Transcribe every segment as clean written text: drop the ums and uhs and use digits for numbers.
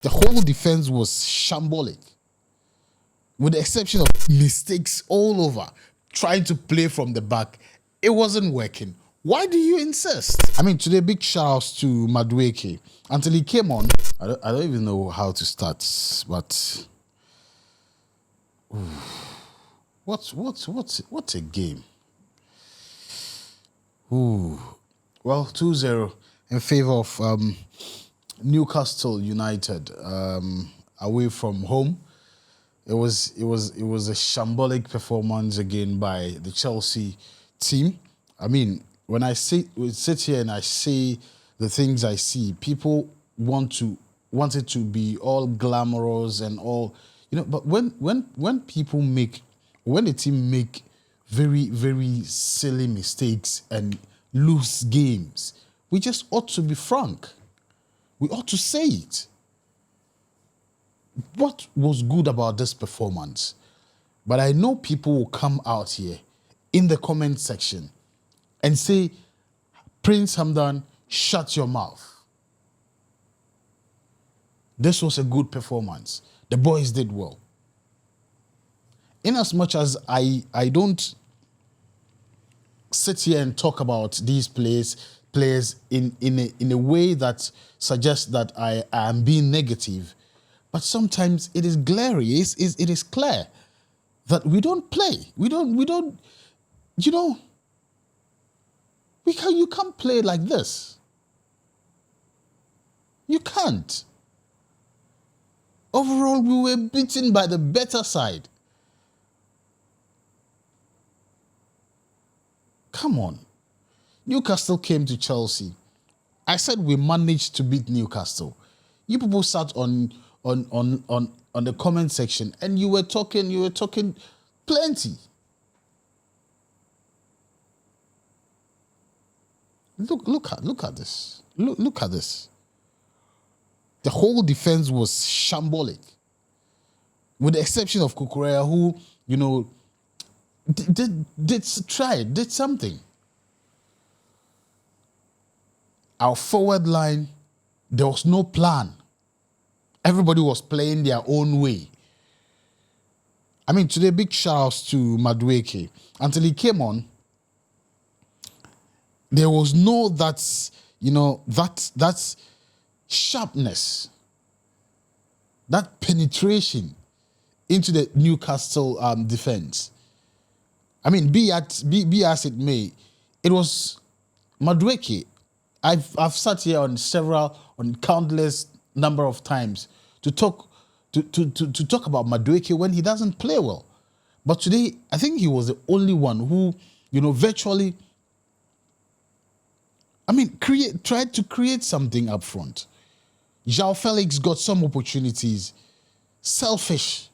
The whole defense was shambolic, with the exception of mistakes all over, trying to play from the back. It wasn't working. Why do you insist? I mean, today, big shout outs to Madueke. Until he came on, I don't even know how to start, but what a game. Ooh. Well, 2-0 in favor of Newcastle United away from home. It was a shambolic performance again by the Chelsea team. I mean, when I sit here and I say the things I see, people want it to be all glamorous and all, but when the team make very, very silly mistakes and lose games, we just ought to be frank. We ought to say it. What was good about this performance? But I know people will come out here in the comment section and say, Prince Hamdan, shut your mouth. This was a good performance. The boys did well. In as much as I don't sit here and talk about these players in a way that suggests that I am being negative, but sometimes it is glaring. It is clear that we don't play. You can't play like this. You can't. Overall, we were beaten by the better side. Come on. Newcastle came to Chelsea. I said we managed to beat Newcastle. You people sat on the comment section and you were talking plenty. Look at this. Look at this. The whole defense was shambolic, with the exception of Kukurea, who did something. Our forward line, there was no plan. Everybody was playing their own way. I mean, today, big shout outs to Madueke. Until he came on, there was no that sharpness, that penetration into the Newcastle defense. I mean, be as it may, it was Madueke. I've sat here on countless number of times to talk about Madueke when he doesn't play well. But today, I think he was the only one who, virtually, tried to create something up front. João Felix got some opportunities. Selfish.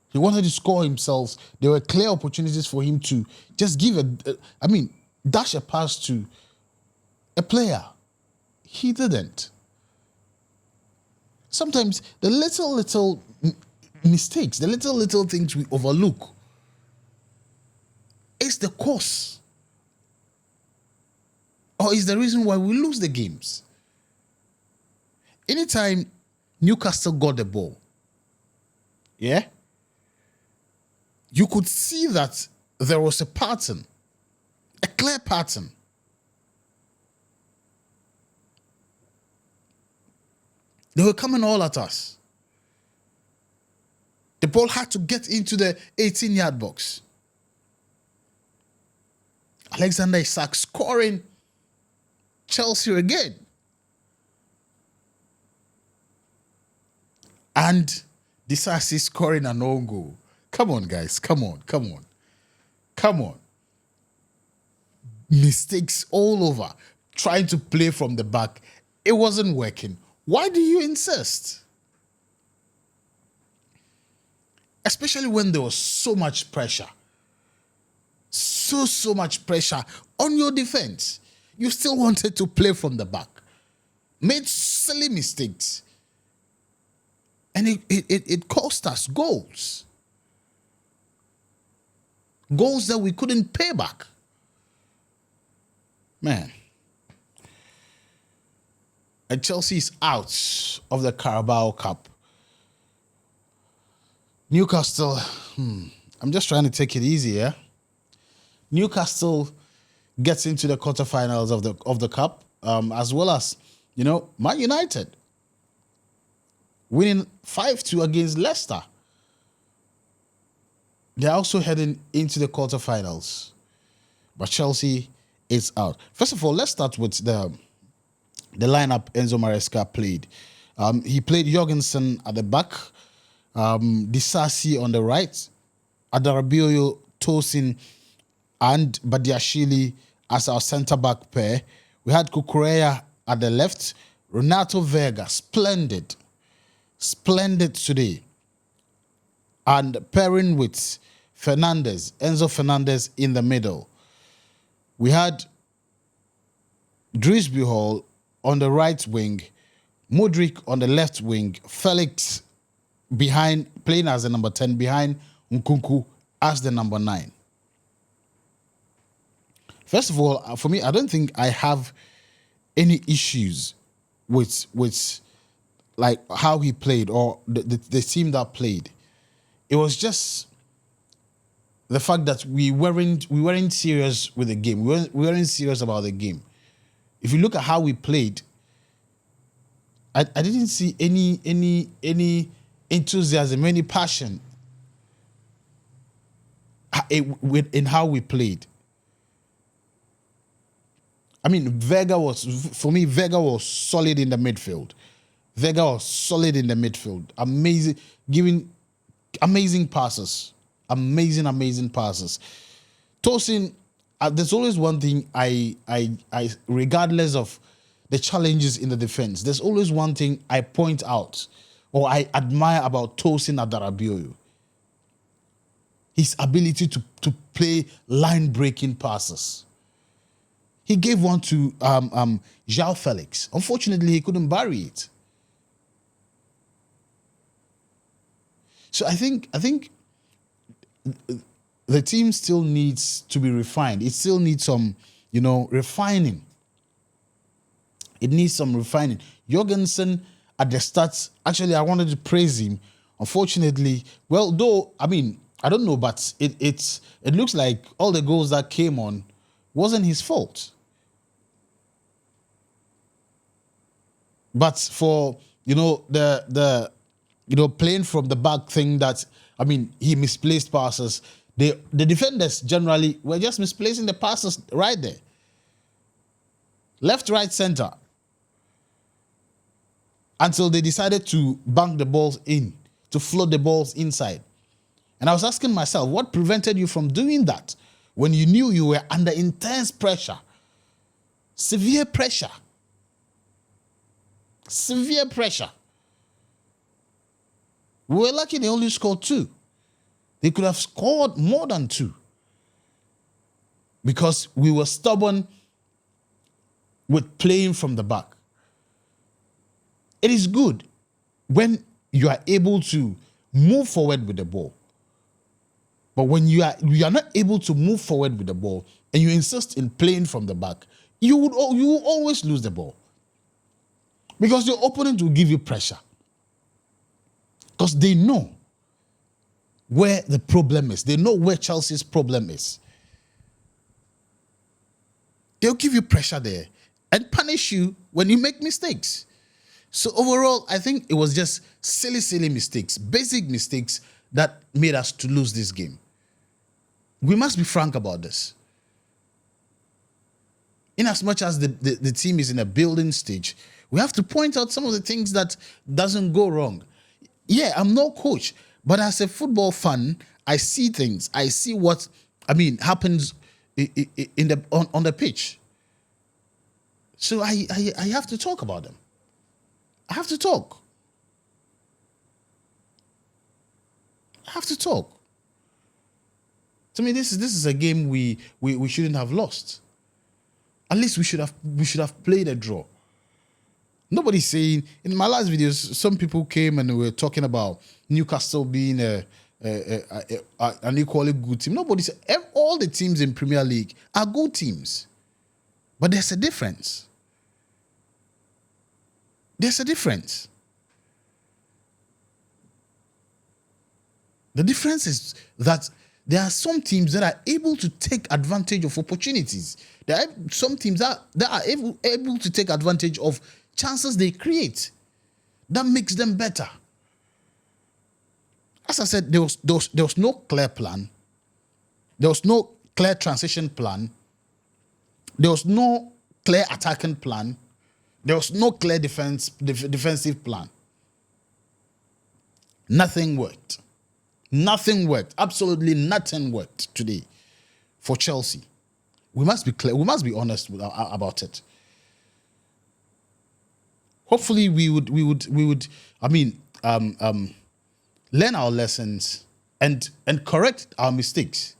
He wanted to score himself. There were clear opportunities for him to just dash a pass to a player. He didn't. Sometimes the little mistakes, the little things we overlook is the cause, or is the reason why we lose the games. Anytime Newcastle got the ball, you could see that there was a pattern, a clear pattern. They were coming all at us. The ball had to get into the 18-yard box. Alexander Isak scoring Chelsea again. And Disasi scoring an own goal. Come on, guys. Come on. Mistakes all over. Trying to play from the back. It wasn't working. Why do you insist? Especially when there was so much pressure. So much pressure on your defense. You still wanted to play from the back. Made silly mistakes. And it cost us goals. Goals that we couldn't pay back. Man. and Chelsea is out of the Carabao Cup. Newcastle, I'm just trying to take it easy, yeah? Newcastle gets into the quarterfinals of the cup, as well as, Man United winning 5-2 against Leicester. They're also heading into the quarterfinals. But Chelsea is out. First of all, let's start with the lineup Enzo Maresca played. He played Jorgensen at the back, Disasi on the right, Adarabioyo, Tosin, and Badiashile as our centre-back pair. We had Kukureya at the left, Renato Vega, splendid today. And pairing with Enzo Fernandez in the middle. We had Dries Hall on the right wing, Mudryk on the left wing, Felix playing as the number 10 behind Nkunku as the number 9. First of all, for me, I don't think I have any issues with like how he played or the team that played. It was just the fact that we weren't serious with the game. We weren't serious about the game. If you look at how we played, I didn't see any enthusiasm, any passion in how we played. I mean, Vega was solid in the midfield. Amazing, giving amazing passes. Amazing passes. Tosin, there's always one thing I regardless of the challenges in the defense, there's always one thing I point out or I admire about Tosin Adarabioyo. His ability to play line-breaking passes. He gave one to João Felix. Unfortunately, he couldn't bury it. So I think the team still needs to be refined. It still needs some, refining. It needs some refining. Jorgensen at the start, actually, I wanted to praise him. Unfortunately, well, though, I mean, I don't know, but it looks like all the goals that came on wasn't his fault. But for, the playing from the back thing that, I mean, he misplaced passes. The defenders generally were just misplacing the passes right there. Left, right, center. Until they decided to bank the balls in, to float the balls inside. And I was asking myself, what prevented you from doing that when you knew you were under intense pressure? Severe pressure. Severe pressure. We were lucky they only scored 2. They could have scored more than 2. Because we were stubborn with playing from the back. It is good when you are able to move forward with the ball. But when you are not able to move forward with the ball and you insist in playing from the back, you will always lose the ball. Because your opponent will give you pressure. Because they know where the problem is. They know where Chelsea's problem is. They'll give you pressure there and punish you when you make mistakes. So overall, I think it was just silly mistakes, basic mistakes that made us to lose this game. We must be frank about this. In as much as the team is in a building stage, we have to point out some of the things that doesn't go wrong. Yeah, I'm no coach, but as a football fan, I see things. I see what happens on the pitch. So I have to talk about them. I have to talk. To me, this is a game we shouldn't have lost. At least we should have played a draw. Nobody's saying, in my last videos, some people came and were talking about Newcastle being an equally good team. Nobody said, all the teams in Premier League are good teams. But there's a difference. There's a difference. The difference is that there are some teams that are able to take advantage of opportunities. There are some teams that are able to take advantage of chances they create. That makes them better. As I said, there was no clear plan. There was no clear transition plan. There was no clear attacking plan. There was no clear defensive plan. Nothing worked. Nothing worked. Absolutely nothing worked today for Chelsea. We must be clear. We must be honest about it. Hopefully, we would. I mean, learn our lessons and correct our mistakes.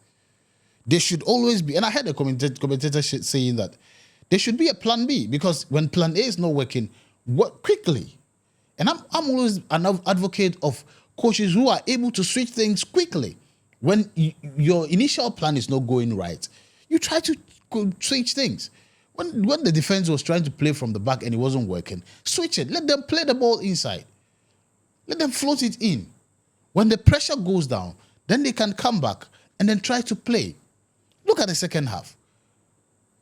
There should always be, and I heard a commentator saying that there should be a plan B, because when plan A is not working, work quickly. And I'm always an advocate of coaches who are able to switch things quickly. When your initial plan is not going right, you try to switch things. When the defense was trying to play from the back and it wasn't working, switch it. Let them play the ball inside. Let them float it in. When the pressure goes down, then they can come back and then try to play. Look at the second half.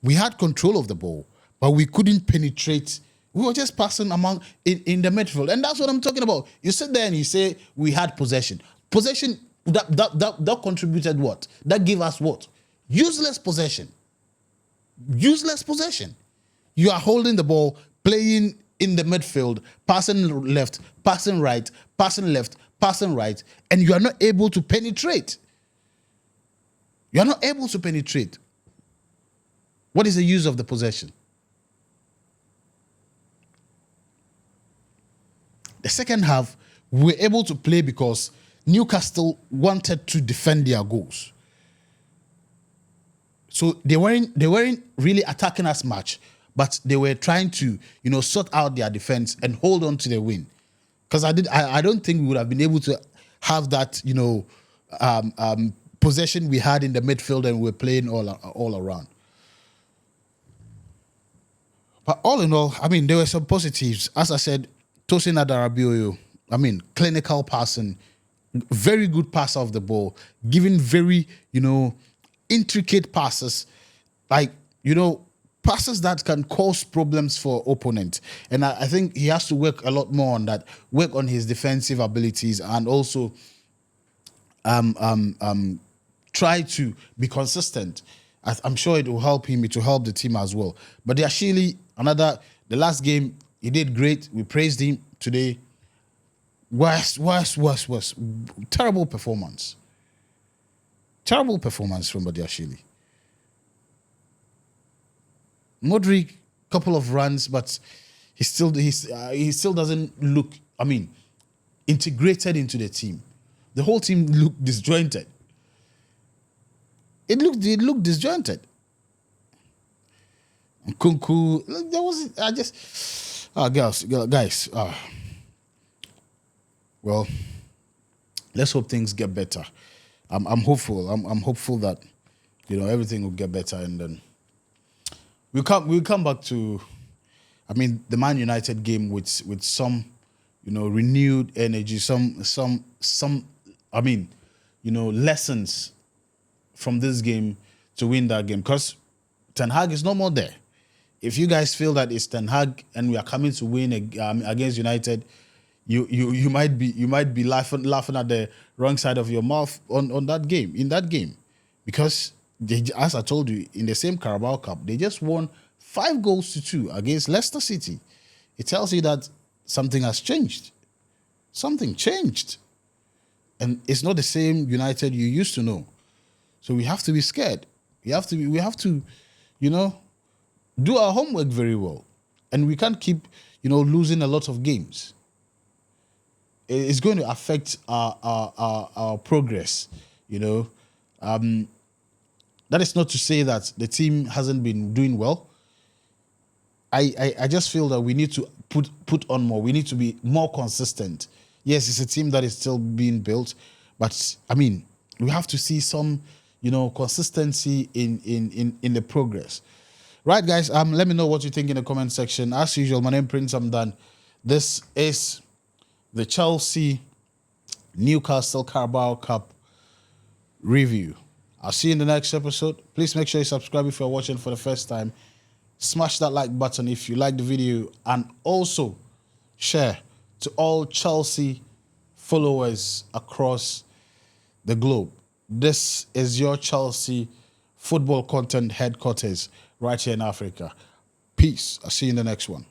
We had control of the ball, but we couldn't penetrate. We were just passing in the midfield. And that's what I'm talking about. You sit there and you say we had possession. Possession, that contributed what? That gave us what? Useless possession. Useless possession. You are holding the ball, playing in the midfield, passing left, passing right, passing left, passing right, and you are not able to penetrate. You are not able to penetrate. What is the use of the possession? The second half, we were able to play because Newcastle wanted to defend their goals. So they weren't really attacking us much, but they were trying to, sort out their defense and hold on to the win. Because I don't think we would have been able to have that, possession we had in the midfield and we were playing all around. But all in all, I mean, there were some positives. As I said, Tosin Adarabioyo, clinical passing, very good passer of the ball, giving very, intricate passes, passes that can cause problems for opponents. And I think he has to work a lot more on that, work on his defensive abilities, and also try to be consistent. I'm sure it will help him, it will help the team as well. But Ashili, the last game, he did great. We praised him today. Worse. Terrible performance. Terrible performance from Badiashile. Modric, couple of runs, but he still doesn't look, integrated into the team. The whole team looked disjointed. It looked disjointed. Kunku, there was guys. Well, let's hope things get better. I'm hopeful. I'm hopeful that everything will get better, and then we'll come back to the Man United game with some renewed energy, some lessons from this game to win that game, because Ten Hag is no more there. If you guys feel that it's Ten Hag and we are coming to win against United, you might be laughing at the wrong side of your mouth in that game, because as I told you, in the same Carabao Cup, they just won 5-2 against Leicester City. It tells you that something has changed. Something changed, and it's not the same United you used to know. So we have to be scared. We have to, do our homework very well, and we can't keep, losing a lot of games. It's going to affect our progress. That is not to say that the team hasn't been doing well. I just feel that we need to put on more. We need to be more consistent. Yes, it's a team that is still being built, but we have to see some consistency in the progress. Right, guys, let me know what you think in the comment section. As usual, my name Prince, I'm done. This is the Chelsea Newcastle Carabao Cup review. I'll see you in the next episode. Please make sure you subscribe if you're watching for the first time. Smash that like button if you like the video, and also share to all Chelsea followers across the globe. This is your Chelsea football content headquarters right here in Africa. Peace. I'll see you in the next one.